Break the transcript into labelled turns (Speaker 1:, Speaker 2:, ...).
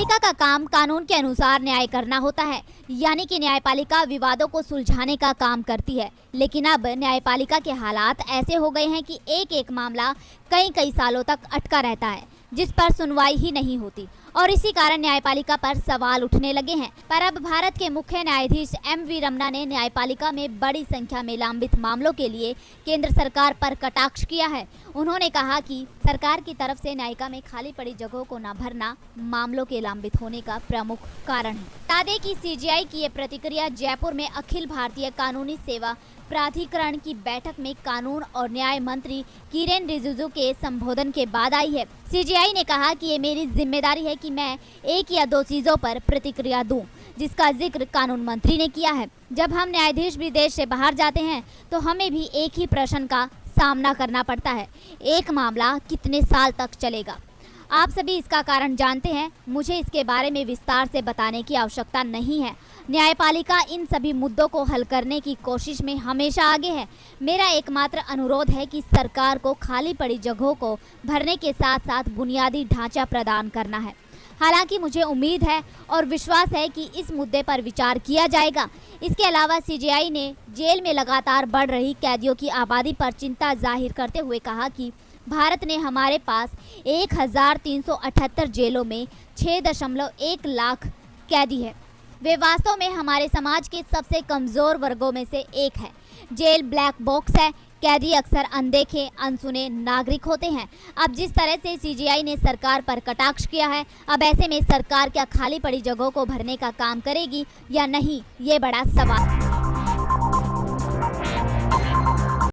Speaker 1: न्यायपालिका का काम कानून के अनुसार न्याय करना होता है, यानी कि न्यायपालिका विवादों को सुलझाने का काम करती है। लेकिन अब न्यायपालिका के हालात ऐसे हो गए हैं कि एक एक मामला कई कई सालों तक अटका रहता है, जिस पर सुनवाई ही नहीं होती और इसी कारण न्यायपालिका पर सवाल उठने लगे हैं। पर अब भारत के मुख्य न्यायाधीश एम.वी. रमन्ना ने न्यायपालिका में बड़ी संख्या में लंबित मामलों के लिए केंद्र सरकार पर कटाक्ष किया है। उन्होंने कहा कि सरकार की तरफ से न्यायिका में खाली पड़ी जगहों को न भरना मामलों के लंबित होने का प्रमुख कारण है। बता दें कि सीजेआई की ये प्रतिक्रिया जयपुर में अखिल भारतीय कानूनी सेवा प्राधिकरण की बैठक में कानून और न्याय मंत्री किरेन रिजिजू के संबोधन के बाद आई है। सीजेआई ने कहा कि ये मेरी जिम्मेदारी है कि मैं एक या दो चीजों पर प्रतिक्रिया दूं, जिसका जिक्र कानून मंत्री ने किया है। जब हम न्यायाधीश भी देश से बाहर जाते हैं तो हमें भी एक ही प्रश्न का सामना करना पड़ता है, एक मामला कितने साल तक चलेगा। आप सभी इसका कारण जानते हैं, मुझे इसके बारे में विस्तार से बताने की आवश्यकता नहीं है। न्यायपालिका इन सभी मुद्दों को हल करने की कोशिश में हमेशा आगे है। मेरा एकमात्र अनुरोध है कि सरकार को खाली पड़ी जगहों को भरने के साथ साथ बुनियादी ढांचा प्रदान करना है। हालांकि मुझे उम्मीद है और विश्वास है कि इस मुद्दे पर विचार किया जाएगा। इसके अलावा सीजेआई ने जेल में लगातार बढ़ रही कैदियों की आबादी पर चिंता जाहिर करते हुए कहा कि भारत ने हमारे पास 1378 जेलों में 6.1 लाख कैदी है। वे वास्तव में हमारे समाज के सबसे कमज़ोर वर्गों में से एक है। जेल ब्लैक बॉक्स है। कैदी अक्सर अनदेखे अनसुने नागरिक होते हैं। अब जिस तरह से सीजेआई ने सरकार पर कटाक्ष किया है, अब ऐसे में सरकार क्या खाली पड़ी जगहों को भरने का काम करेगी या नहीं, ये बड़ा सवाल है।